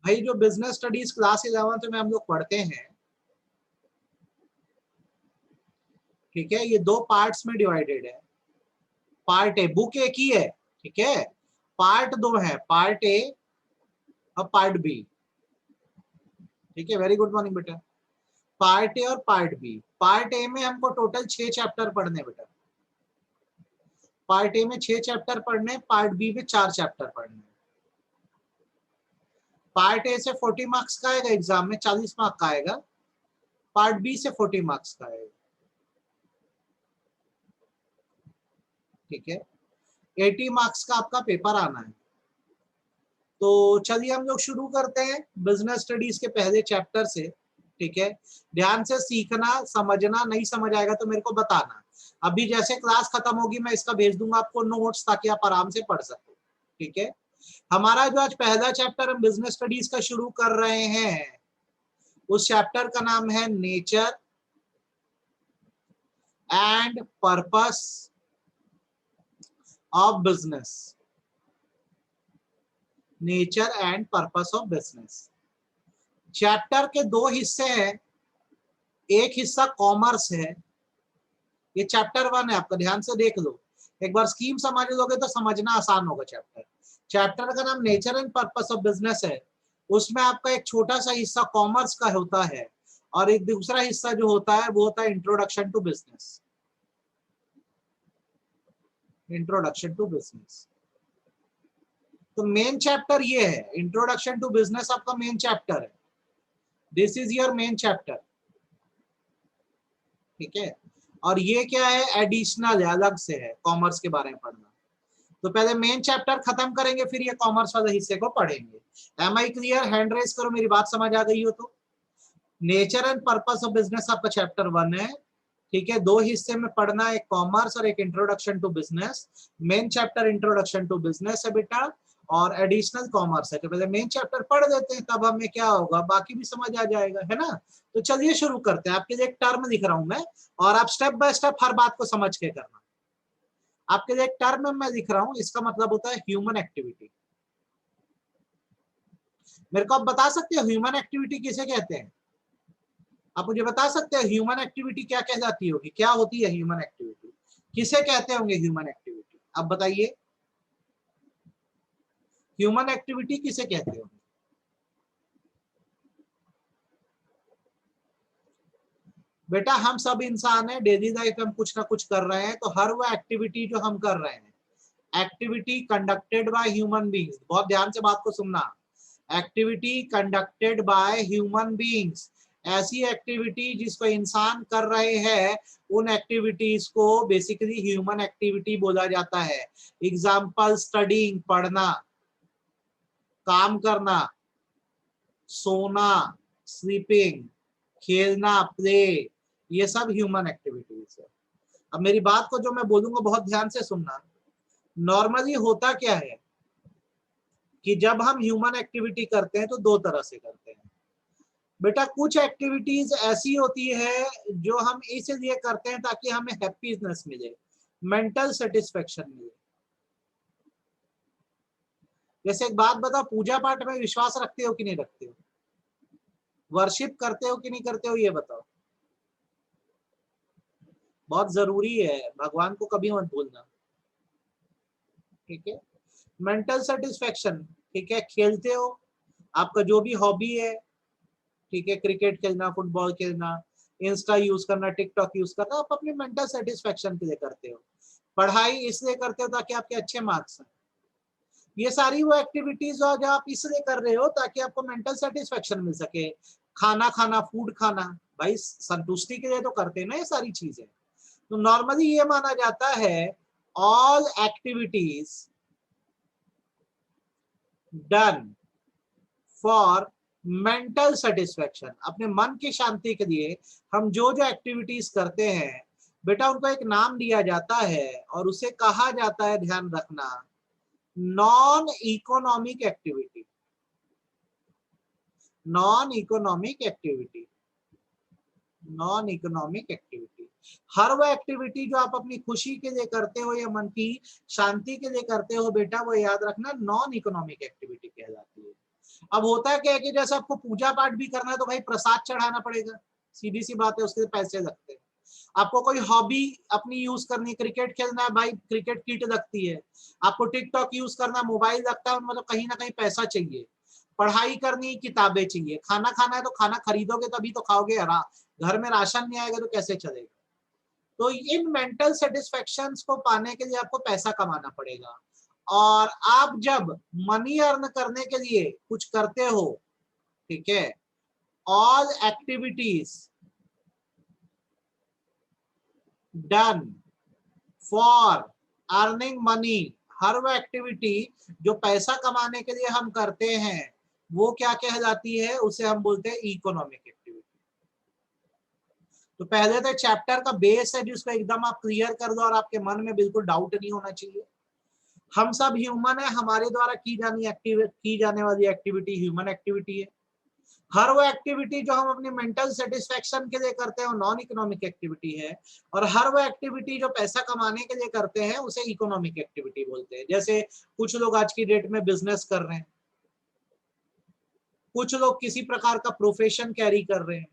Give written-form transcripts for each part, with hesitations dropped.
भाई जो business studies class 11 में हम लोग पढ़ते हैं, ठीक है, ये दो पार्ट्स में डिवाइडेड है। पार्ट ए, बुक एक ही है, ठीक है, पार्ट दो है, पार्ट ए और पार्ट बी। ठीक है, वेरी गुड मॉर्निंग बेटा। पार्ट ए और पार्ट बी। पार्ट ए में हमको टोटल 6 चैप्टर पढ़ने बेटा। पार्ट ए में 6 चैप्टर पढ़ने, पार्ट बी में 4 चैप्टर पढ़ने। पार्ट ए से 40 मार्क्स का आएगा, एग्जाम में 40 मार्क्स का आएगा। पार्ट बी से 40 मार्क्स का आएगा। ठीक है, 80 मार्क्स का आपका पेपर आना है। तो चलिए हम लोग शुरू करते हैं बिजनेस स्टडीज के पहले चैप्टर से। ठीक है, ध्यान से सीखना, समझना, नहीं समझ आएगा तो मेरे को बताना। अभी जैसे क्लास खत्म होगी मैं इसका भेज दूंगा आपको नोट्स, ताकि आप आराम से पढ़ सको। ठीक है, हमारा जो आज पहला चैप्टर हम बिजनेस स्टडीज का शुरू कर रहे हैं, उस चैप्टर का नाम है nature and purpose of business. Nature and purpose of business. Chapter के दो हिस्से हैं, एक हिस्सा कॉमर्स है, ये चैप्टर 1 है आपका, ध्यान से देख लो। एक बार स्कीम समझ लोगे तो समझना आसान होगा। चैप्टर चैप्टर का नाम nature and purpose of business है। उसमें आपका एक छोटा सा हिस्सा कॉमर्स का होता है, और एक दूसरा हिस्सा जो होता है वो होता है introduction to business. Introduction to business. तो मेन चैप्टर ये है, इंट्रोडक्शन टू बिजनेस आपका मेन चैप्टर है। This is your main chapter. ठीक है, और ये क्या है, एडिशनल है, अलग से है, कॉमर्स के बारे में पढ़ना। तो पहले मेन चैप्टर खत्म करेंगे, फिर ये कॉमर्स वाले हिस्से को पढ़ेंगे। Am I clear? Hand raise करो, मेरी बात समझ आ गई हो तो। Nature and purpose of business आपका चैप्टर 1 है। ठीक है, दो हिस्से में पढ़ना, एक कॉमर्स और एक introduction to business. Main chapter introduction to business है बेटा, और एडिशनल कॉमर्स है। तो पहले मेन चैप्टर पढ़ देते हैं, तब हमें क्या होगा, बाकी भी समझ आ जाएगा, है ना। तो चलिए शुरू करते हैं। आपके लिए एक टर्म लिख रहा हूं मैं, और आप स्टेप बाय स्टेप हर बात को समझ के करना। आपके लिए एक टर्म मैं लिख रहा हूं, इसका मतलब होता है ह्यूमन एक्टिविटी। मेरे को आप बता सकते हो ह्यूमन एक्टिविटी किसे कहते हैं? आप मुझे बता सकते हो ह्यूमन एक्टिविटी क्या कहलाती होगी, क्या होती है ह्यूमन एक्टिविटी, किसे कहते होंगे ह्यूमन एक्टिविटी? आप बताइए, ह्यूमन एक्टिविटी किसे कहते होंगे? बेटा हम सब इंसान हैं, डेली लाइफ में हम कुछ ना कुछ कर रहे हैं, तो हर वो एक्टिविटी जो हम कर रहे हैं, activity conducted by human beings, बहुत ध्यान से बात को सुनना, activity conducted by human beings, ऐसी एक्टिविटी जिसको इंसान कर रहे हैं, उन एक्टिविटीज को बेसिकली ह्यूमन एक्टिविटी बोला जाता है। एग्जाम्पल, स्टडीइंग, पढ़ना, काम करना, सोना, स्लीपिंग, खेलना, प्ले, ये सब ह्यूमन एक्टिविटीज है। अब मेरी बात को जो मैं बोलूंगा बहुत ध्यान से सुनना। नॉर्मली होता क्या है कि जब हम ह्यूमन एक्टिविटी करते हैं तो दो तरह से करते हैं बेटा। कुछ एक्टिविटीज ऐसी होती है जो हम इसलिए करते हैं ताकि हमें हैप्पीनेस मिले, मेंटल सेटिस्फेक्शन मिले। जैसे एक बात बताओ, पूजा पाठ में विश्वास रखते हो कि नहीं रखते हो? वर्शिप करते हो कि नहीं करते हो, ये बताओ। बहुत जरूरी है, भगवान को कभी मत भूलना। ठीक है, मेंटल सेटिस्फेक्शन, ठीक है, खेलते हो, आपका जो भी हॉबी है, ठीक है, क्रिकेट खेलना, फुटबॉल खेलना, इंस्टा यूज करना, टिकटॉक यूज करना, आप अपने मेंटल सेटिस्फेक्शन के लिए करते हो। पढ़ाई इसलिए करते हो ताकि आपके अच्छे मार्क्स हैं। ये सारी वो एक्टिविटीज हो जो आप इसलिए कर रहे हो ताकि आपको मेंटल सेटिस्फेक्शन मिल सके। खाना खाना, फूड खाना, भाई संतुष्टि के लिए तो करते हैं ना ये सारी चीजें। तो नॉर्मली ये माना जाता है, all activities done for mental satisfaction, अपने मन की शांति के लिए हम जो जो एक्टिविटीज करते हैं बेटा, उनको एक नाम दिया जाता है और उसे कहा जाता है, ध्यान रखना, non economic activity. Non economic activity, non economic activity. हर वो एक्टिविटी जो आप अपनी खुशी के लिए करते हो या मन की शांति के लिए करते हो बेटा, वो याद रखना नॉन इकोनॉमिक एक्टिविटी कहलाती है। अब होता है क्या है कि जैसे आपको पूजा पाठ भी करना है तो भाई प्रसाद चढ़ाना पड़ेगा, सीधी सी बात है, उसके पैसे लगते हैं। आपको कोई हॉबी अपनी यूज करनी है, क्रिकेट खेलना है भाई, क्रिकेट किट लगती है। आपको टिकटॉक यूज करना है, मोबाइल लगता है, मतलब कहीं ना कहीं पैसा चाहिए। पढ़ाई करनी, किताबें चाहिए। खाना खाना है तो खाना खरीदोगे तभी तो खाओगे, घर में राशन नहीं आएगा तो कैसे चलेगा। तो इन मेंटल सेटिस्फेक्शंस को पाने के लिए आपको पैसा कमाना पड़ेगा। और आप जब मनी अर्न करने के लिए कुछ करते हो, ठीक है, all activities done for earning money, हर वो एक्टिविटी जो पैसा कमाने के लिए हम करते हैं वो क्या कहलाती है, उसे हम बोलते हैं इकोनॉमिक एक्टिविटी। तो पहले तो चैप्टर का बेस है जिसको एकदम आप क्लियर कर दो और आपके मन में बिल्कुल डाउट नहीं होना चाहिए। हम सब ह्यूमन है, हमारे द्वारा की जाने वाली एक्टिविटी ह्यूमन एक्टिविटी है। हर वो एक्टिविटी जो हम अपनी मेंटल सेटिस्फेक्शन के लिए करते हैं वो नॉन इकोनॉमिक एक्टिविटी है। और हर वो एक्टिविटी जो पैसा कमाने के लिए करते हैं उसे इकोनॉमिक एक्टिविटी बोलते हैं। जैसे कुछ लोग आज की डेट में बिजनेस कर रहे हैं, कुछ लोग किसी प्रकार का प्रोफेशन कैरी कर रहे हैं,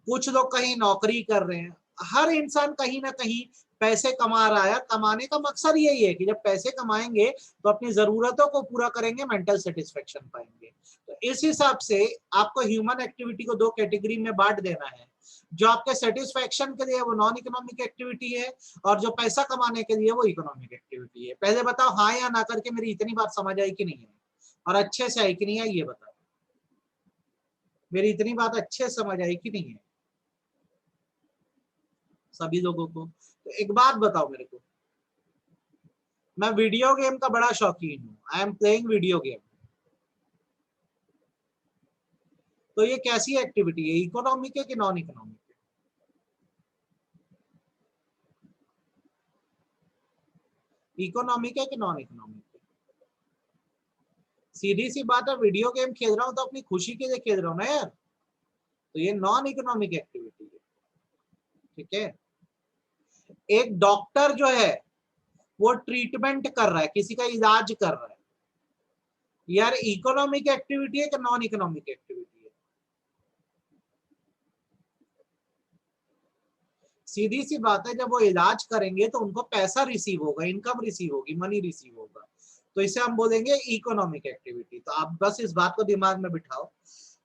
कुछ लोग कहीं नौकरी कर रहे हैं। हर इंसान कहीं ना कहीं पैसे कमा रहा है। कमाने का मकसद यही है कि जब पैसे कमाएंगे तो अपनी जरूरतों को पूरा करेंगे, मेंटल सेटिस्फेक्शन पाएंगे। तो इस हिसाब से आपको ह्यूमन एक्टिविटी को दो कैटेगरी में बांट देना है। जो आपके सेटिस्फेक्शन के लिए वो नॉन इकोनॉमिक एक्टिविटी है, और जो पैसा कमाने के लिए वो इकोनॉमिक एक्टिविटी है। पहले बताओ हाँ या ना करके मेरी इतनी बात समझ आई कि नहीं है, और अच्छे से आई कि नहीं आई ये बताओ। मेरी इतनी बात अच्छे से समझ आई कि नहीं है सभी लोगों को? तो एक बात बताओ मेरे को, मैं वीडियो गेम का बड़ा शौकीन हूँ, I am playing video game. तो ये कैसी एक्टिविटी है, इकोनॉमिक है कि नॉन इकोनॉमिक है? इकोनॉमिक है कि नॉन इकोनॉमिक है? सीधी सी बात है, वीडियो गेम खेल रहा हूँ तो अपनी खुशी के लिए खेल रहा हूँ ना यार। तो ये नॉन इकोनॉमिक एक्टिविटी है, ठीक है। एक डॉक्टर जो है वो ट्रीटमेंट कर रहा है, किसी का इलाज कर रहा है, यार इकोनॉमिक एक्टिविटी है कि नॉन इकोनॉमिक एक्टिविटी है? सीधी सी बात है, जब वो इलाज करेंगे तो उनको पैसा रिसीव होगा, इनकम रिसीव होगी, मनी रिसीव होगा। तो इसे हम बोलेंगे इकोनॉमिक एक्टिविटी। तो आप बस इस बात को दिमाग में बिठाओ,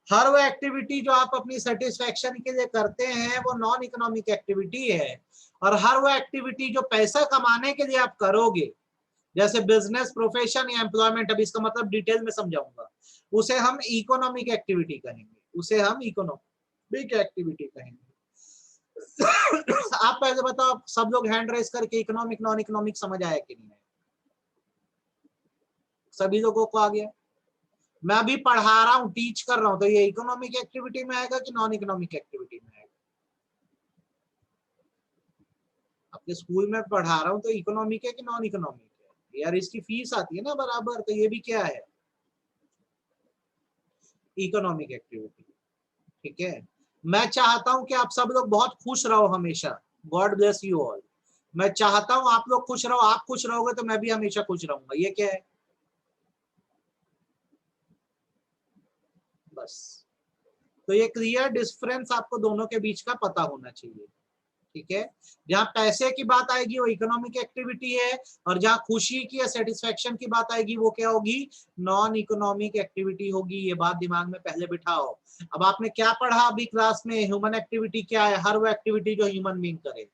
हर वो एक्टिविटी जो आप अपनी सेटिस्फेक्शन के लिए करते हैं वो नॉन इकोनॉमिक एक्टिविटी है। और हर वो एक्टिविटी जो पैसा कमाने के लिए आप करोगे, जैसे बिजनेस, प्रोफेशन या एम्प्लॉयमेंट, अभी इसका मतलब डिटेल में समझाऊंगा, उसे हम इकोनॉमिक एक्टिविटी कहेंगे, उसे हम इकोनॉमिक एक्टिविटी कहेंगे। आप पहले बताओ, सब लोग हैंड रेस करके इकोनॉमिक नॉन इकोनॉमिक समझ आया कि नहीं है? सभी लोगों को आ गया? मैं अभी पढ़ा रहा हूँ, टीच कर रहा हूँ, तो ये इकोनॉमिक एक्टिविटी में आएगा कि नॉन इकोनॉमिक एक्टिविटी में आएगा? अपने स्कूल में पढ़ा रहा हूँ तो इकोनॉमिक है कि नॉन इकोनॉमिक है? यार इसकी फीस आती है ना बराबर, तो ये भी क्या है, इकोनॉमिक एक्टिविटी, ठीक है। मैं चाहता हूं कि आप सब लोग बहुत खुश रहो हमेशा, गॉड ब्लेस यू ऑल। मैं चाहता हूं आप लोग खुश रहो, आप खुश रहोगे तो मैं भी हमेशा खुश रहूंगा, ये क्या है? बस। तो ये क्लियर डिफरेंस आपको दोनों के बीच का पता होना चाहिए, ठीक है। जहां पैसे की बात आएगी वो इकोनॉमिक एक्टिविटी है, और जहां खुशी की या सेटिस्फेक्शन की बात आएगी वो क्या होगी, नॉन इकोनॉमिक एक्टिविटी होगी। ये बात दिमाग में पहले बिठाओ। अब आपने क्या पढ़ा अभी क्लास में, ह्यूमन एक्टिविटी क्या है? हर वो एक्टिविटी जो ह्यूमन बीइंग करे।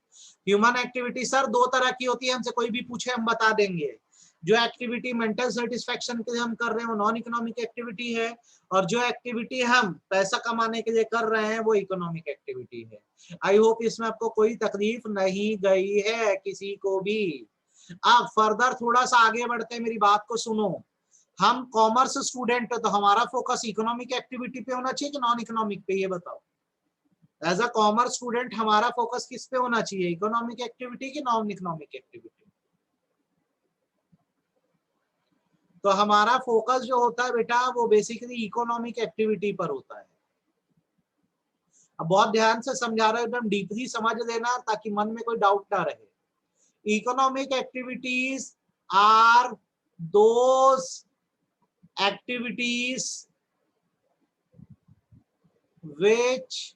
ह्यूमन एक्टिविटी सर दो तरह की होती है, हमसे कोई भी पूछे हम बता देंगे। जो एक्टिविटी मेंटल सेटिस्फेक्शन के लिए हम कर रहे हैं वो नॉन इकोनॉमिक एक्टिविटी है, और जो एक्टिविटी हम पैसा कमाने के लिए कर रहे हैं वो इकोनॉमिक एक्टिविटी है। आई होप इसमें आपको कोई तकलीफ नहीं गई है किसी को भी। अब फर्दर थोड़ा सा आगे बढ़ते हैं, मेरी बात को सुनो। हम कॉमर्स स्टूडेंट है तो हमारा फोकस इकोनॉमिक एक्टिविटी पे होना चाहिए कि नॉन इकोनॉमिक पे, ये बताओ। एज अ कॉमर्स स्टूडेंट हमारा फोकस किस पे होना चाहिए, इकोनॉमिक एक्टिविटी की नॉन इकोनॉमिक एक्टिविटी? तो हमारा फोकस जो होता है बेटा वो बेसिकली इकोनॉमिक एक्टिविटी पर होता है। अब बहुत ध्यान से समझा रहा हूं, एकदम डीपली समझ लेना ताकि मन में कोई डाउट ना रहे। Economic activities are those activities which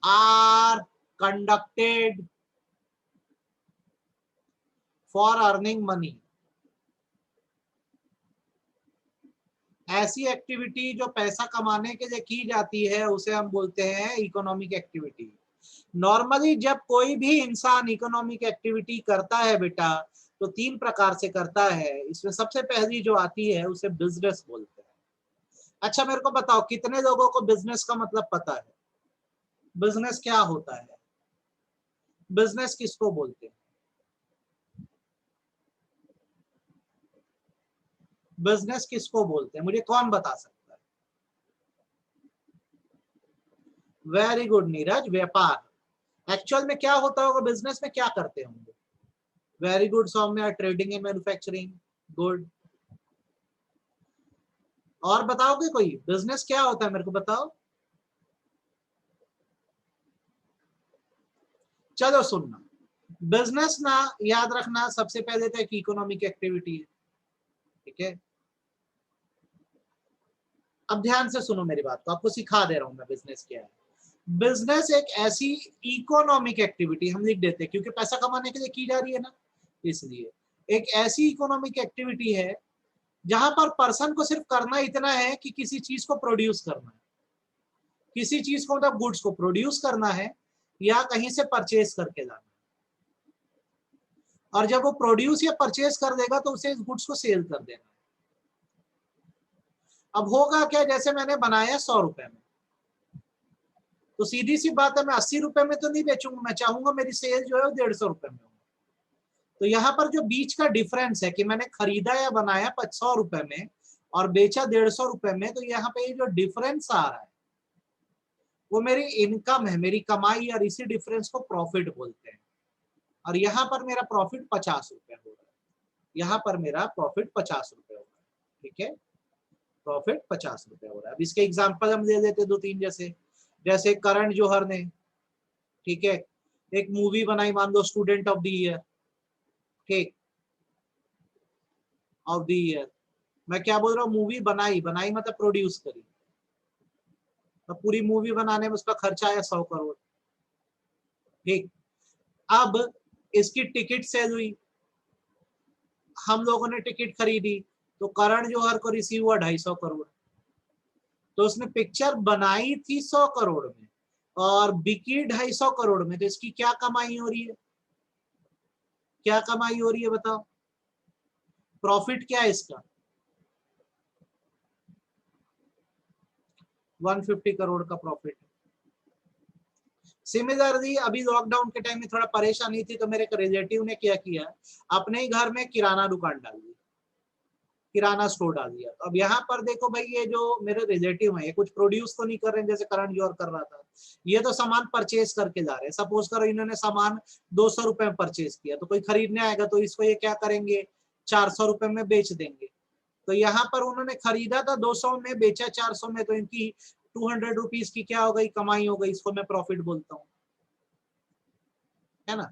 are conducted for earning money. ऐसी एक्टिविटी जो पैसा कमाने के लिए की जाती है उसे हम बोलते हैं इकोनॉमिक एक्टिविटी। नॉर्मली जब कोई भी इंसान इकोनॉमिक एक्टिविटी करता है बेटा तो 3 प्रकार से करता है। इसमें सबसे पहली जो आती है उसे बिजनेस बोलते हैं। अच्छा मेरे को बताओ कितने लोगों को बिजनेस का मतलब पता है? बिजनेस क्या होता है? बिजनेस किसको बोलते हैं? बिजनेस किसको बोलते हैं मुझे कौन बता सकता है? वेरी गुड नीरज, व्यापार। एक्चुअल में क्या होता होगा? बिजनेस में क्या करते होंगे? Very good Saumya, trading and manufacturing. Good. और बताओगे कोई बिजनेस क्या होता है? मेरे को बताओ। चलो सुनना, बिजनेस ना याद रखना सबसे पहले तो एक इकोनॉमिक एक्टिविटी है, ठीक है? अब ध्यान से सुनो मेरी बात को, आपको सिखा दे रहा हूं मैं बिजनेस क्या है। बिजनेस एक ऐसी इकोनॉमिक एक्टिविटी, हम लिख देते हैं क्योंकि पैसा कमाने के लिए की जा रही है ना, इसलिए एक ऐसी इकोनॉमिक एक्टिविटी है जहां पर पर्सन को सिर्फ करना इतना है कि किसी चीज को प्रोड्यूस करना है, किसी चीज को मतलब गुड्स को प्रोड्यूस करना है या कहीं से परचेज करके लाना है। और जब वो प्रोड्यूस या परचेज कर देगा तो उसे इस गुड्स को सेल कर देना है। अब होगा क्या, जैसे मैंने बनाया 100 रुपए में, तो सीधी सी बात है मैं 80 रुपए में तो नहीं बेचूंगा, मैं चाहूंगा मेरी सेल जो है वो 150 रुपए में हो। तो यहाँ पर जो बीच का डिफरेंस है कि मैंने खरीदा या बनाया 100 रुपए में और बेचा 150 रुपए में, तो यहाँ पे जो डिफरेंस आ रहा है वो मेरी इनकम है, मेरी कमाई, और इसी डिफरेंस को प्रॉफिट बोलते हैं। और यहाँ पर मेरा प्रॉफिट 50 रुपए हो रहा है, यहाँ पर मेरा प्रॉफिट 50 रुपए हो रहा है, ठीक है? प्रॉफिट 50 रुपए हो रहा है। अब इसके एग्जांपल हम ले लेते 2-3, जैसे करण जौहर ने, ठीक है, एक मूवी बनाई, मान लो स्टूडेंट ऑफ द ईयर, ठीक, ऑफ द ईयर। मैं क्या बोल रहा हूँ, मूवी बनाई, बनाई मतलब प्रोड्यूस करी। तो पूरी मूवी बनाने में उसका खर्चा आया 100 करोड़, ठीक। अब इसकी टिकट सेल हुई, हम लोगों ने टिकट खरीदी, तो करण जौहर को रिसीव हुआ 250 करोड़। तो उसने पिक्चर बनाई थी 100 करोड़ में और बिकी 250 करोड़ में, तो इसकी क्या कमाई हो रही है? क्या कमाई हो रही है बताओ? प्रॉफिट क्या है इसका? 150 करोड़ का प्रॉफिट। सिमिलरली अभी लॉकडाउन के टाइम में थोड़ा परेशानी थी, तो मेरे एक रिलेटिव ने क्या किया, अपने ही घर में किराना दुकान डाल दी, किराना स्टोर डाल दिया। अब यहाँ पर देखो भाई, ये जो मेरे रिलेटिव हैं ये कुछ प्रोड्यूस तो नहीं कर रहे हैं जैसे करण जौहर कर रहा था, ये तो सामान परचेज करके जा रहे हैं। सपोज करो इन्होंने सामान 200 रुपए में परचेज किया, तो कोई खरीदने आएगा तो इसको ये क्या करेंगे, 400 रुपए में बेच देंगे। तो यहाँ पर उन्होंने खरीदा था 200 में, बेचा 400 में, तो इनकी 200 रुपीज की क्या हो गई, कमाई हो गई। इसको मैं प्रॉफिट बोलता हूँ, है ना?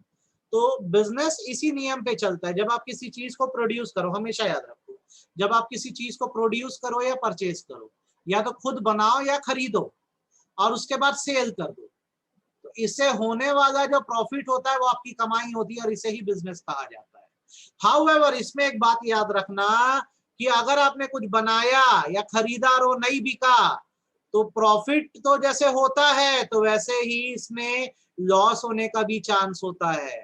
तो बिजनेस इसी नियम पे चलता है। जब आप किसी चीज को प्रोड्यूस करो, हमेशा याद रखो, जब आप किसी चीज को प्रोड्यूस करो या परचेज करो, या तो खुद बनाओ या खरीदो और उसके बाद सेल कर दो, तो इससे होने वाला जो प्रॉफिट होता है वो आपकी कमाई होती है और इसे ही बिजनेस कहा जाता है। हाउएवर इसमें एक बात याद रखना कि अगर आपने कुछ बनाया या खरीदा और वो नहीं बिका, तो प्रॉफिट तो जैसे होता है तो वैसे ही इसमें लॉस होने का भी चांस होता है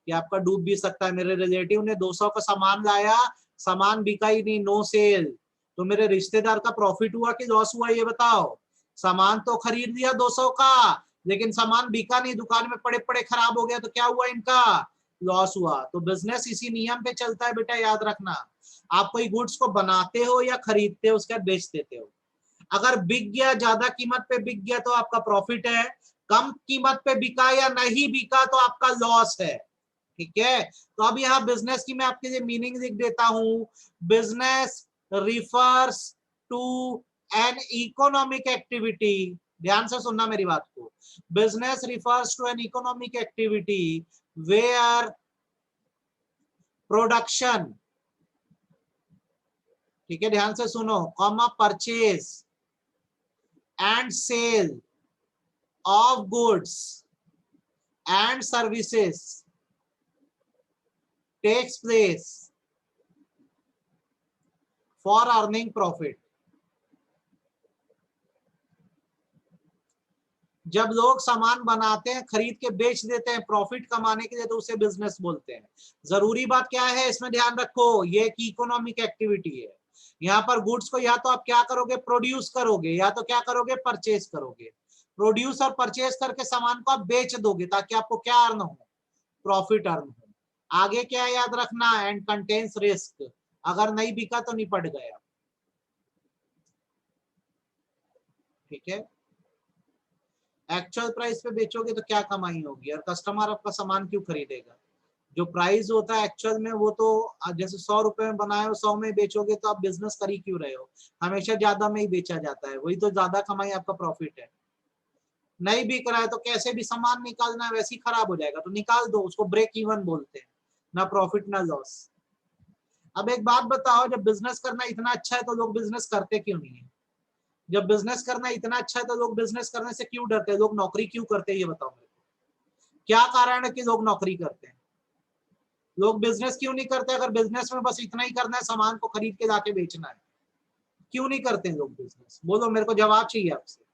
कि आपका डूब भी सकता है। मेरे रिलेटिव ने 200 का सामान लाया, सामान बिका ही नहीं, नो सेल, तो मेरे रिश्तेदार का प्रॉफिट हुआ कि लॉस हुआ, ये बताओ? सामान तो खरीद लिया 200 का, लेकिन सामान बिका नहीं, दुकान में पड़े पड़े खराब हो गया, तो क्या हुआ, इनका लॉस हुआ। तो बिजनेस इसी नियम पे चलता है बेटा, याद रखना। आप कोई गुड्स को बनाते हो या खरीदते हो, उसके बाद बेच देते हो। अगर बिक गया, ज्यादा कीमत पे बिक गया तो आपका प्रॉफिट है, कम कीमत पे बिका या नहीं बिका तो आपका लॉस है, ठीक है? तो अब यहाँ बिजनेस की मैं आपके लिए मीनिंग लिख देता हूं। Business refers to an economic activity, ध्यान से सुनना मेरी बात को। Business refers to an economic activity where production ठीक है, ध्यान से सुनो, comma purchase and sale of goods and services takes place for earning profit. जब लोग सामान बनाते हैं, खरीद के बेच देते हैं प्रॉफिट कमाने के लिए, तो उसे बिजनेस बोलते हैं। जरूरी बात क्या है इसमें ध्यान रखो, ये एक इकोनॉमिक एक्टिविटी है। यहाँ पर गुड्स को या तो आप क्या करोगे, प्रोड्यूस करोगे, या तो क्या करोगे, परचेज करोगे। प्रोड्यूस और परचेज करके सामान को आप बेच दोगे ताकि आपको क्या अर्न हो, प्रॉफिट अर्न हो। आगे क्या याद रखना, एंड कंटेन्स रिस्क, अगर नहीं बिका तो निपट गया। ठीक है, एक्चुअल प्राइस पे बेचोगे तो क्या कमाई होगी, और कस्टमर आपका सामान क्यों खरीदेगा। जो प्राइस होता है एक्चुअल में, वो तो जैसे 100 रुपए में बनाए हो 100 में बेचोगे, तो आप बिजनेस कर ही क्यों रहे हो, हमेशा ज्यादा में ही बेचा जाता है, वही तो ज्यादा कमाई आपका प्रॉफिट है। नहीं बिक रहा है तो कैसे भी सामान निकालना है, वैसे ही खराब हो जाएगा तो निकाल दो, उसको ब्रेक इवन बोलते हैं, ना प्रॉफिट ना लॉस। अब एक बात बताओ, जब बिजनेस करना इतना अच्छा है तो लोग बिजनेस करते क्यों नहीं है। जब बिजनेस करना इतना अच्छा है तो लोग बिजनेस करने से क्यों डरते हैं, लोग नौकरी क्यों करते हैं, ये बताओ मेरे को। क्या कारण है कि लोग नौकरी करते हैं, लोग बिजनेस क्यों नहीं करते। अगर बिजनेस में बस इतना ही करना है, सामान को खरीद के जाके बेचना है, क्यों नहीं करते हैं लोग बिजनेस, बोलो, मेरे को जवाब चाहिए आपसे।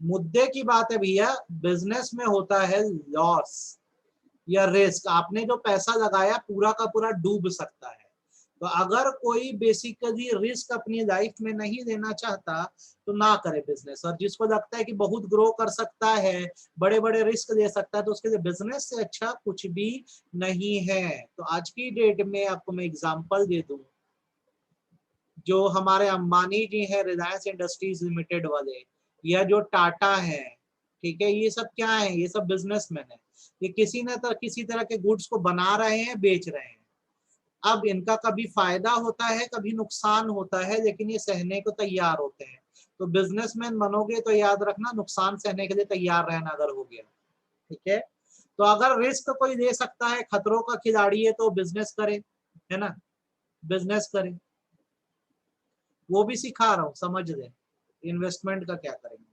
मुद्दे की बात है भैया, बिजनेस में होता है लॉस या रिस्क। आपने जो पैसा लगाया पूरा का पूरा डूब सकता है। तो अगर कोई बेसिकली रिस्क अपनी लाइफ में नहीं लेना चाहता तो ना करे बिजनेस, और जिसको लगता है कि बहुत ग्रो कर सकता है, बड़े बड़े रिस्क ले सकता है, तो उसके लिए बिजनेस से अच्छा कुछ भी नहीं है। तो आज की डेट में आपको मैं एग्जांपल दे दूं, जो हमारे अंबानी जी हैं, रिलायंस इंडस्ट्रीज लिमिटेड वाले, या जो टाटा है, ठीक है, ये सब क्या है, ये सब बिजनेसमैन है। ये किसी तरह के गुड्स को बना रहे हैं, बेच रहे हैं। अब इनका कभी फायदा होता है, कभी नुकसान होता है, लेकिन ये सहने को तैयार होते हैं। तो बिजनेसमैन बनोगे तो याद रखना, नुकसान सहने के लिए तैयार रहना अगर हो गया। ठीक है, तो अगर रिस्क कोई ले सकता है, खतरों का खिलाड़ी है, तो बिजनेस करे, है ना, बिजनेस करे। वो भी सिखा रहा हूँ, समझ ले, इन्वेस्टमेंट का क्या करेंगे।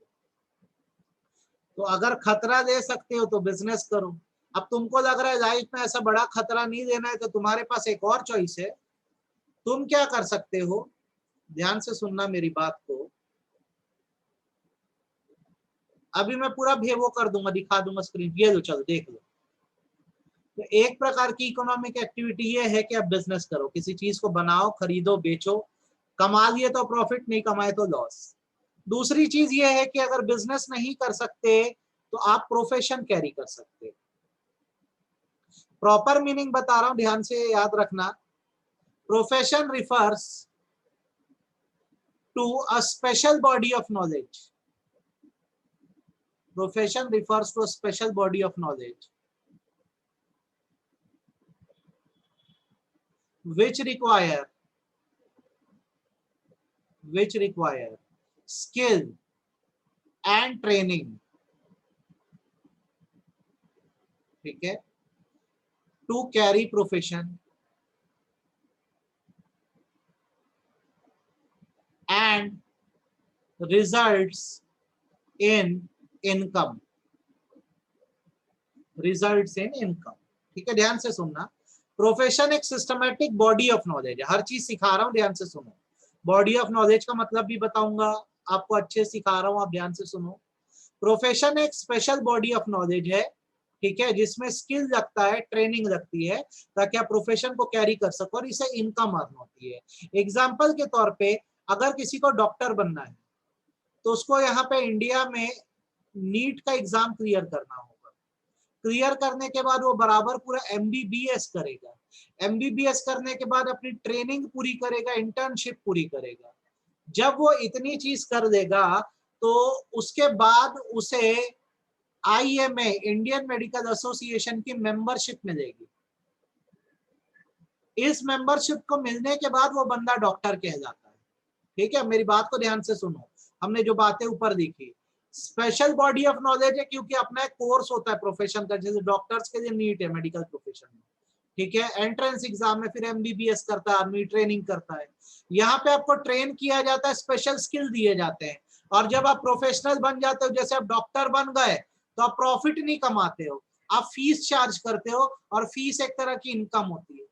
तो अगर खतरा ले सकते हो तो बिजनेस करो। अब तुमको लग रहा है लाइफ में ऐसा बड़ा खतरा नहीं लेना है, तो तुम्हारे पास एक और चॉइस है। तुम क्या कर सकते हो, ध्यान से सुनना मेरी बात को। अभी मैं पूरा भेवो कर दूंगा, दिखा दूंगा स्क्रीन, ये लो, चलो देख लो। तो एक प्रकार की इकोनॉमिक एक्टिविटी ये है कि आप बिजनेस करो, किसी चीज को बनाओ, खरीदो, बेचो, कमा लिए तो प्रॉफिट, नहीं कमाए तो लॉस। दूसरी चीज ये है कि अगर बिजनेस नहीं कर सकते तो आप प्रोफेशन कैरी कर सकते। प्रॉपर मीनिंग बता रहा हूं, ध्यान से याद रखना। Profession refers to a special body of knowledge. Profession refers to a special body of knowledge which require skill and training, ठीक है, to carry profession and results in income, ठीक है, ध्यान से सुनना। प्रोफेशन एक सिस्टमैटिक बॉडी ऑफ नॉलेज है, हर चीज सिखा रहा हूं, ध्यान से सुनो। बॉडी ऑफ नॉलेज का मतलब भी बताऊंगा आपको, अच्छे सिखा रहा हूं, आप ध्यान से सुनो। प्रोफेशन एक स्पेशल बॉडी ऑफ नॉलेज है, ठीक है, जिसमें स्किल लगता है, ट्रेनिंग लगती है, ताकि आप प्रोफेशन को कैरी कर सको, और इससे इनकम अर्न होती है। एग्जाम्पल के तौर पे, अगर किसी को डॉक्टर बनना है तो उसको यहाँ पे इंडिया में नीट का एग्जाम क्लियर करना होगा। क्लियर करने के बाद वो बराबर पूरा एमबीबीएस करेगा। एमबीबीएस करने के बाद अपनी ट्रेनिंग पूरी करेगा, इंटर्नशिप पूरी करेगा। जब वो इतनी चीज कर देगा तो उसके बाद उसे आईएमए, इंडियन मेडिकल एसोसिएशन की मेंबरशिप मिलेगी। इस मेंबरशिप को मिलने के बाद वो बंदा डॉक्टर कहलाता है। ठीक है, मेरी बात को ध्यान से सुनो, हमने जो बातें ऊपर देखी, स्पेशल बॉडी ऑफ नॉलेज है क्योंकि अपना एक कोर्स होता है प्रोफेशन का, जैसे डॉक्टर्स के लिए नीट है मेडिकल प्रोफेशन में, ठीक है। एंट्रेंस एग्जाम में फिर एमबीबीएस करता है आदमी, ट्रेनिंग करता है। यहाँ पे आपको ट्रेन किया जाता है, स्पेशल स्किल दिए जाते हैं, और जब आप प्रोफेशनल बन जाते हो, जैसे आप डॉक्टर बन गए, तो आप प्रॉफिट नहीं कमाते हो, आप फीस चार्ज करते हो, और फीस एक तरह की इनकम होती है,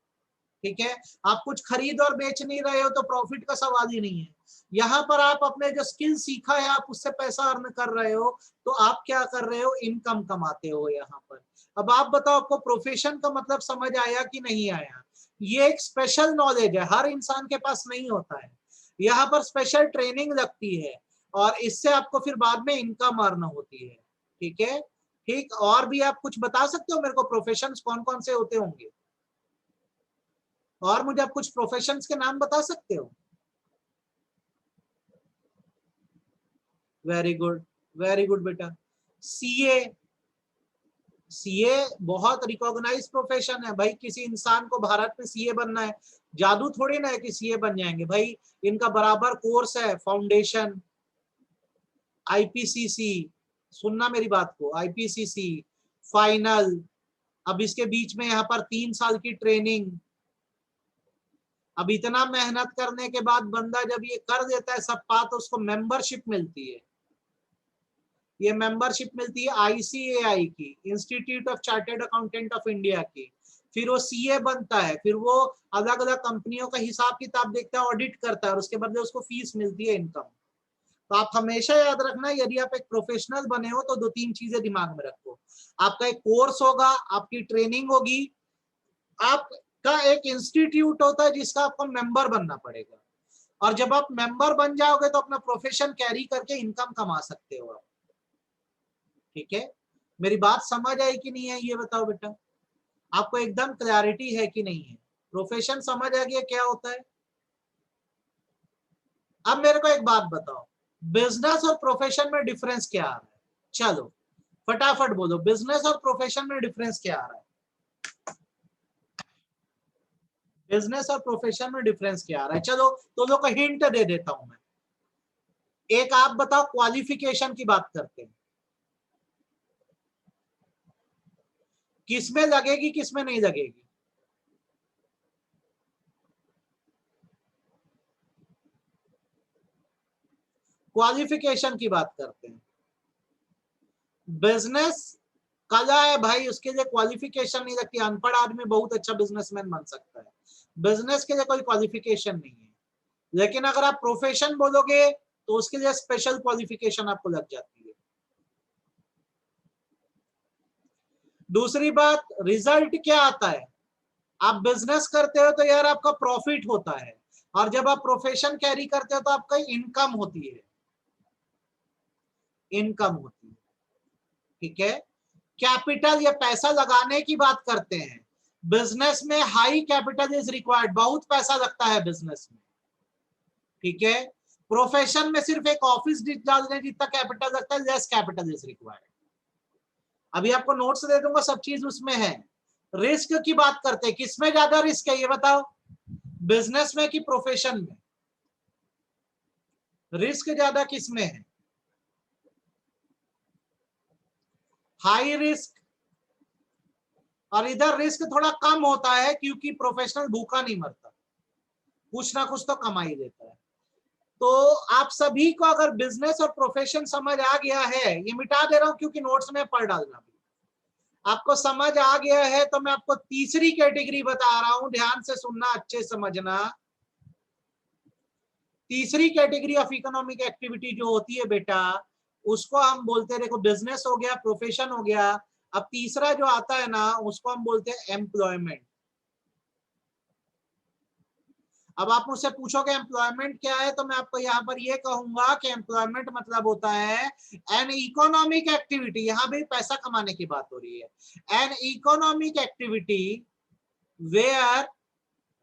ठीक है। आप कुछ खरीद और बेच नहीं रहे हो तो प्रॉफिट का सवाल ही नहीं है। यहाँ पर आप अपने जो स्किल सीखा है आप उससे पैसा अर्न कर रहे हो, तो आप क्या कर रहे हो, इनकम कमाते हो यहाँ पर। अब आप बताओ, आपको प्रोफेशन का मतलब समझ आया कि नहीं आया? ये एक स्पेशल नॉलेज है, हर इंसान के पास नहीं होता है। यहाँ पर स्पेशल ट्रेनिंग लगती है, और इससे आपको फिर बाद में इनकम अर्न होती है, ठीक है। ठीक, और भी आप कुछ बता सकते हो मेरे को, प्रोफेशन कौन कौन से होते होंगे? और मुझे आप कुछ प्रोफेशंस के नाम बता सकते हो? वेरी गुड, वेरी गुड बेटा। सीए, सीए बहुत रिकॉग्नाइज प्रोफेशन है भाई। किसी इंसान को भारत में सीए बनना है, जादू थोड़ी ना है कि सीए बन जाएंगे भाई। इनका बराबर कोर्स है, फाउंडेशन, आईपीसीसी, सुनना मेरी बात को, आईपीसीसी, फाइनल, अब इसके बीच में यहाँ पर 3 साल की ट्रेनिंग। अब इतना मेहनत करने के बाद बंदा जब ये कर देता है सब बात, तो उसको मेंबरशिप मिलती है। ये मेंबरशिप मिलती है आईसीएआई की, institute of chartered accountant of India की। फिर वो सीए बनता है, फिर वो अलग अलग कंपनियों का हिसाब किताब देखता है, ऑडिट करता है, और उसके बदले उसको फीस मिलती है, इनकम। तो आप हमेशा याद रखना, यदि आप एक प्रोफेशनल बने हो तो 2-3 चीजें दिमाग में रखो। आपका एक कोर्स होगा, आपकी ट्रेनिंग होगी, आपका एक इंस्टीट्यूट होता है जिसका आपको मेंबर बनना पड़ेगा, और जब आप मेंबर बन जाओगे तो अपना प्रोफेशन कैरी करके इनकम कमा सकते हो आप, ठीक है। मेरी बात समझ आई कि नहीं है, ये बताओ बेटा, आपको एकदम क्लैरिटी है कि नहीं है? प्रोफेशन समझ आ गया क्या होता है? अब मेरे को एक बात बताओ, बिजनेस और प्रोफेशन में डिफरेंस क्या आ रहा है? चलो फटाफट बोलो, बिजनेस और प्रोफेशन में डिफरेंस क्या आ रहा है? बिजनेस और प्रोफेशन में डिफरेंस क्या आ रहा है? चलो तो लोग को हिंट दे देता हूं मैं। एक आप बताओ, क्वालिफिकेशन की बात करते हैं, किसमें लगेगी किसमें नहीं लगेगी? क्वालिफिकेशन की बात करते हैं। बिजनेस कला है भाई, उसके लिए क्वालिफिकेशन नहीं लगती। अनपढ़ आदमी बहुत अच्छा बिजनेसमैन बन सकता है, बिजनेस के लिए कोई क्वालिफिकेशन नहीं है। लेकिन अगर आप प्रोफेशन बोलोगे तो उसके लिए स्पेशल क्वालिफिकेशन आपको लग जाती है। दूसरी बात, रिजल्ट क्या आता है? आप बिजनेस करते हो तो यार आपका प्रॉफिट होता है, और जब आप प्रोफेशन कैरी करते हो तो आपका इनकम होती है, इनकम होती है, ठीक है। कैपिटल या पैसा लगाने की बात करते हैं, बिजनेस में हाई कैपिटल इज रिक्वायर्ड, बहुत पैसा लगता है बिजनेस में, ठीक है। प्रोफेशन में सिर्फ एक ऑफिस डालने जितना कैपिटल लगता है, लेस कैपिटल इज रिक्वायर्ड। अभी आपको नोट्स दे दूंगा, सब चीज उसमें है। रिस्क की बात करते हैं, किसमें ज्यादा रिस्क है ये बताओ, बिजनेस में कि प्रोफेशन में? रिस्क ज्यादा किसमें है? हाई रिस्क, और इधर रिस्क थोड़ा कम होता है क्योंकि प्रोफेशनल भूखा नहीं मरता, कुछ ना कुछ तो कमा ही देता है। तो आप सभी को अगर बिजनेस और प्रोफेशन समझ आ गया है, ये मिटा दे रहा हूं क्योंकि नोट्स में पढ़ डालना, आपको समझ आ गया है, तो मैं आपको तीसरी कैटेगरी बता रहा हूं, ध्यान से सुनना, अच्छे समझना। तीसरी कैटेगरी ऑफ इकोनॉमिक एक्टिविटी जो होती है बेटा, उसको हम बोलते हैं, देखो बिजनेस हो गया, प्रोफेशन हो गया, अब तीसरा जो आता है ना उसको हम बोलते हैं एम्प्लॉयमेंट। अब आप मुझसे पूछोगे एम्प्लॉयमेंट क्या है, तो मैं आपको यहाँ पर ये कहूंगा कि एम्प्लॉयमेंट मतलब होता है एन इकोनॉमिक एक्टिविटी, यहाँ भी पैसा कमाने की बात हो रही है, an economic activity where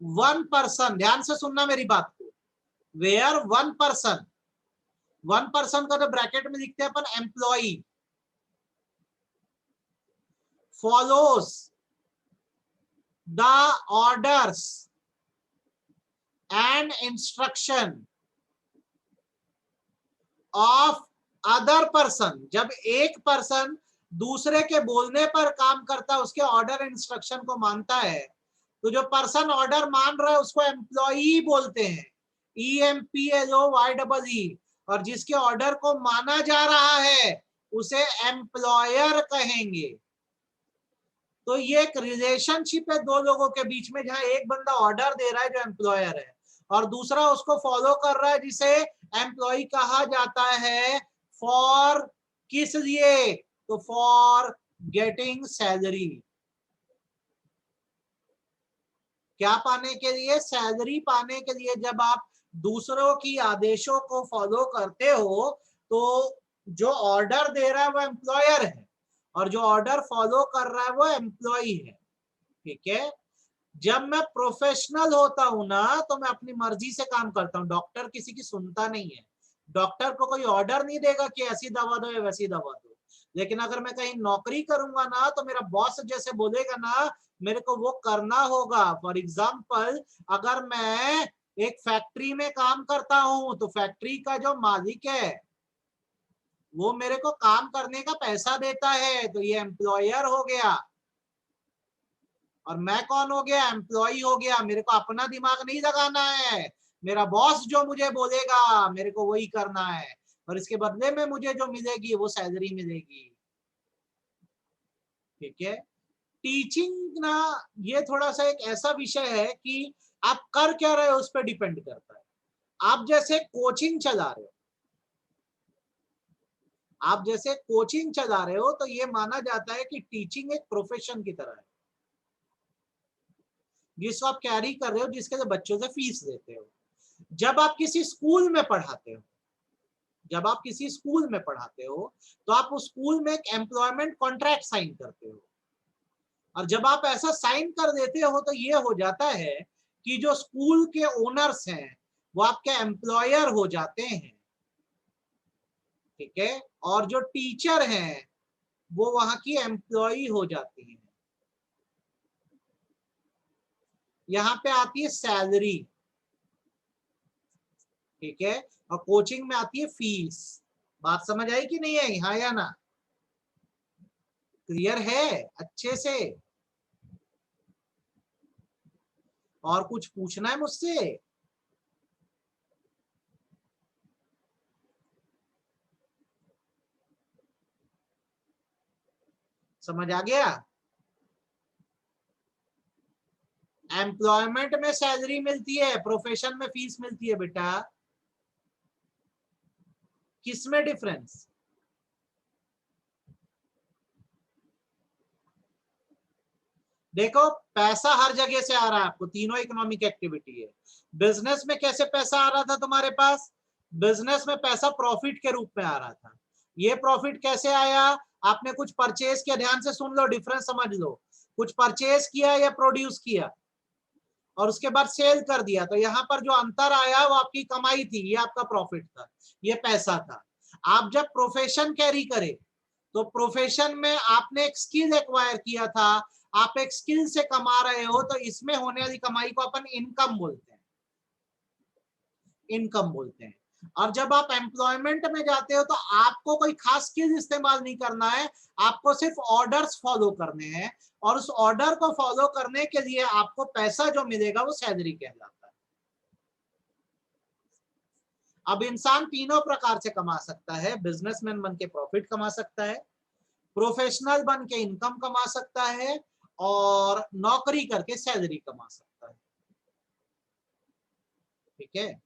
one person, ध्यान से सुनना मेरी बात को, where one person, one person का तो ब्रैकेट में लिखते हैं अपन employee, follows the orders and instruction of other person, जब एक पर्सन दूसरे के बोलने पर काम करता है, उसके ऑर्डर इंस्ट्रक्शन को मानता है, तो जो पर्सन ऑर्डर मान रहा है उसको एम्प्लॉई बोलते हैं, EMPLOYEE, और जिसके ऑर्डर को माना जा रहा है उसे एम्प्लॉयर कहेंगे। तो ये एक रिलेशनशिप है दो लोगों के बीच में, जहां एक बंदा ऑर्डर दे रहा है जो एम्प्लॉयर है, और दूसरा उसको फॉलो कर रहा है जिसे एम्प्लॉय कहा जाता है। फॉर किस लिए? तो फॉर गेटिंग सैलरी। क्या पाने के लिए? सैलरी पाने के लिए। जब आप दूसरों की आदेशों को फॉलो करते हो तो जो ऑर्डर दे रहा है वो एम्प्लॉयर है, और जो ऑर्डर फॉलो कर रहा है वो एम्प्लॉय है। ठीक है। जब मैं प्रोफेशनल होता हूं ना, तो मैं अपनी मर्जी से काम करता हूं। डॉक्टर किसी की सुनता नहीं है। डॉक्टर को कोई ऑर्डर नहीं देगा कि ऐसी दवा दो या वैसी दवा दो। लेकिन अगर मैं कहीं नौकरी करूंगा ना, तो मेरा बॉस जैसे बोलेगा ना, मेरे को वो करना होगा। फॉर एग्जाम्पल, अगर मैं एक फैक्ट्री में काम करता हूं, तो फैक्ट्री का जो मालिक है वो मेरे को काम करने का पैसा देता है, तो ये एम्प्लॉयर हो गया। और मैं कौन हो गया? एम्प्लॉई हो गया। मेरे को अपना दिमाग नहीं लगाना है, मेरा बॉस जो मुझे बोलेगा मेरे को वही करना है, और इसके बदले में मुझे जो मिलेगी वो सैलरी मिलेगी। ठीक है। टीचिंग ना, ये थोड़ा सा एक ऐसा विषय है कि आप कर क्या रहे हो उस पर डिपेंड करता है। आप जैसे कोचिंग चला रहे हो, आप जैसे कोचिंग चला रहे हो, तो ये माना जाता है कि टीचिंग एक प्रोफेशन की तरह है, जिसको आप कैरी कर रहे हो, जिसके लिए बच्चों से फीस देते हो। जब आप किसी स्कूल में पढ़ाते हो, जब आप किसी स्कूल में पढ़ाते हो, तो आप उस स्कूल में एक एम्प्लॉयमेंट कॉन्ट्रैक्ट साइन करते हो। और जब आप ऐसा साइन कर देते हो, तो ये हो जाता है कि जो स्कूल के ओनर्स हैं वो आपके एम्प्लॉयर हो जाते हैं। ठीक है। और जो टीचर हैं वो वहां की एम्प्लॉई हो जाती हैं। यहां पे आती है सैलरी। ठीक है। और कोचिंग में आती है फीस। बात समझ आई कि नहीं आई? हाँ या ना? क्लियर है अच्छे से? और कुछ पूछना है मुझसे? समझ आ गया? एम्प्लॉयमेंट में सैलरी मिलती है, प्रोफेशन में फीस मिलती है बेटा। किसमें डिफरेंस? देखो, पैसा हर जगह से आ रहा है आपको, तीनों इकोनॉमिक एक्टिविटी है। बिजनेस में कैसे पैसा आ रहा था तुम्हारे पास? बिजनेस में पैसा प्रॉफिट के रूप में आ रहा था। ये प्रॉफिट कैसे आया? आपने कुछ परचेज किया, ध्यान से सुन लो, डिफरेंस समझ लो। कुछ परचेज किया या प्रोड्यूस किया, और उसके बाद सेल कर दिया, तो यहाँ पर जो अंतर आया वो आपकी कमाई थी, ये आपका प्रॉफिट था, ये पैसा था। आप जब प्रोफेशन कैरी करे, तो प्रोफेशन में आपने एक स्किल एक्वायर किया था, आप एक स्किल से कमा रहे हो, तो इसमें होने वाली कमाई को अपन इनकम बोलते हैं, इनकम बोलते हैं। और जब आप एम्प्लॉयमेंट में जाते हो, तो आपको कोई खास स्किल इस्तेमाल नहीं करना है, आपको सिर्फ ऑर्डर्स फॉलो करने हैं, और उस ऑर्डर को फॉलो करने के लिए आपको पैसा जो मिलेगा वो सैलरी कहलाता है। अब इंसान तीनों प्रकार से कमा सकता है। बिजनेसमैन बन के प्रॉफिट कमा सकता है, प्रोफेशनल बन के इनकम कमा सकता है, और नौकरी करके सैलरी कमा सकता है। ठीक है।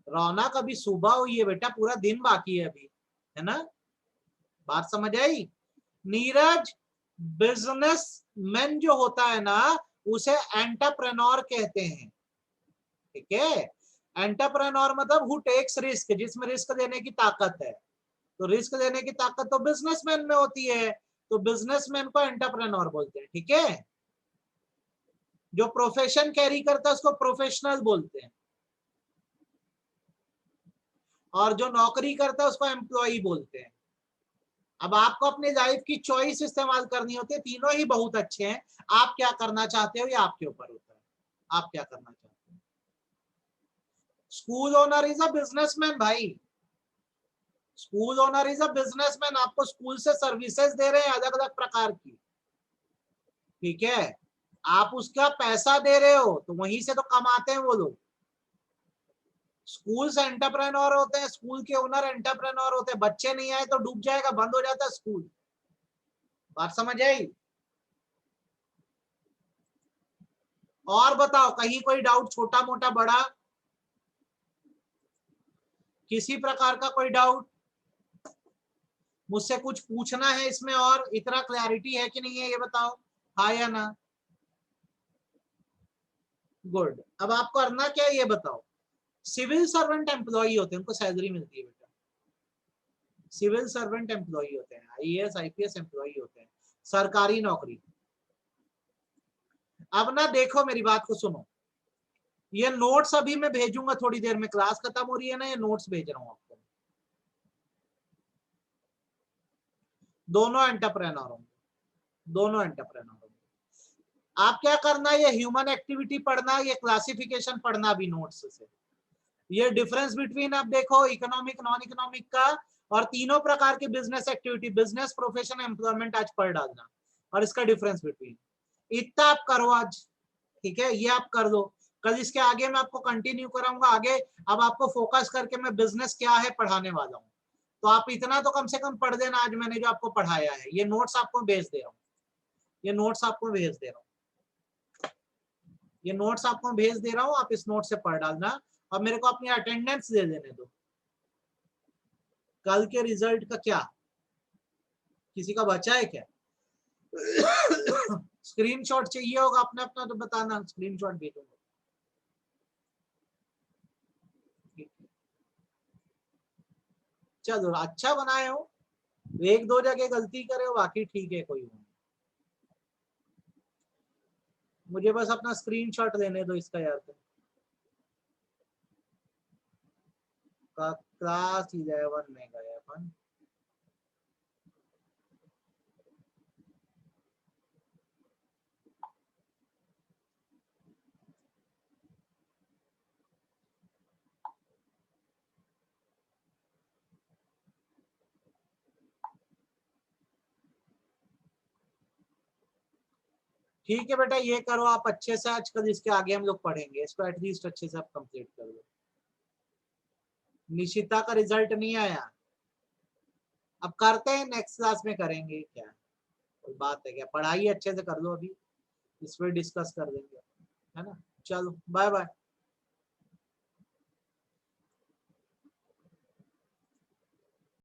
रौनक अभी सुबह हुई है बेटा, पूरा दिन बाकी है अभी, है ना? बात समझ आई? नीरज, बिजनेस मैन जो होता है ना, उसे एंटरप्रेन्योर कहते हैं। ठीक है। एंटरप्रेन्योर मतलब हु टेक्स रिस्क, जिसमें रिस्क लेने की ताकत है। तो रिस्क लेने की ताकत तो बिजनेसमैन में होती है, तो बिजनेसमैन को एंटरप्रेन्योर बोलते हैं। ठीक है। जो प्रोफेशन कैरी करता है उसको प्रोफेशनल बोलते हैं, और जो नौकरी करता है उसको एम्प्लॉई बोलते हैं। अब आपको अपनी लाइफ की चॉइस इस्तेमाल करनी होती है, तीनों ही बहुत अच्छे हैं। आप क्या करना चाहते हो ये आपके ऊपर होता है, आप क्या करना चाहते हो। School owner is a businessman भाई, school owner is a businessman, आपको स्कूल से सर्विसेज दे रहे हैं अलग अलग प्रकार की, ठीक है, आप उसका पैसा दे रहे हो तो वहीं से तो कमाते हैं वो लोग। स्कूल से एंटरप्रेन्योर होते हैं, स्कूल के ओनर एंटरप्रेन्योर होते हैं, बच्चे नहीं आए तो डूब जाएगा, बंद हो जाता है स्कूल। बात समझ आई? और बताओ कहीं कोई डाउट, छोटा मोटा बड़ा, किसी प्रकार का कोई डाउट, मुझसे कुछ पूछना है इसमें और इतना क्लैरिटी है कि नहीं है ये बताओ, हाँ या ना? गुड। अब आपको करना क्या है ये बताओ। सिविल सर्वेंट एम्प्लॉई होते हैं, उनको सैलरी मिलती है बेटा, सिविल सर्वेंट एम्प्लॉई होते हैं, आईएएस आईपीएस एम्प्लॉई होते हैं, सरकारी नौकरी। अब ना देखो मेरी बात को सुनो, ये नोट्स अभी मैं भेजूंगा थोड़ी देर में, क्लास खत्म हो रही है ना, ये नोट्स भेज रहा हूँ आपको। दोनों एंटरप्रेन्योर होंगे, दोनों एंटरप्रेन्योर होंगे। आप क्या करना, ये ह्यूमन एक्टिविटी पढ़ना, ये क्लासिफिकेशन पढ़ना भी नोट्स से। ये डिफरेंस बिटवीन आप देखो इकोनॉमिक नॉन इकोनॉमिक का, और तीनों प्रकार की business activity, business profession employment आज पढ़ डालना, और इसका डिफरेंस बिटवीन, इतना आप करो आज, ठीक है, ये आप कर दो। कल इसके आगे मैं आपको कंटिन्यू कराऊंगा आगे। अब आपको फोकस करके मैं बिजनेस क्या है पढ़ाने वाला हूँ, तो आप इतना तो कम से कम पढ़ देना आज मैंने जो आपको पढ़ाया है। ये नोट्स आपको भेज दे रहा हूँ, ये नोट्स आपको भेज दे रहा हूँ, ये नोट्स आपको भेज दे रहा हूँ, आप इस नोट से पढ़ डालना, और मेरे को अपनी अटेंडेंस दे देने दो। कल के रिजल्ट का क्या किसी का बचा है क्या? स्क्रीनशॉट चाहिए होगा अपना अपना तो बताना, स्क्रीनशॉट भेजूंगा। चलो अच्छा बनाए हो, एक दो जगह गलती करे हो, बाकी ठीक है, कोई नहीं। मुझे बस अपना स्क्रीनशॉट लेने दो इसका यार। क्लास 11 में गए अपन, ठीक है बेटा, ये करो आप अच्छे से आज, कल इसके आगे हम लोग पढ़ेंगे, इसको एटलीस्ट अच्छे से आप कंप्लीट कर दो। निशिता का रिजल्ट नहीं आया, अब करते हैं नेक्स्ट क्लास में करेंगे, क्या कोई बात है क्या, पढ़ाई अच्छे से कर लो, अभी इस पर डिस्कस कर देंगे, है ना। चलो बाय बाय।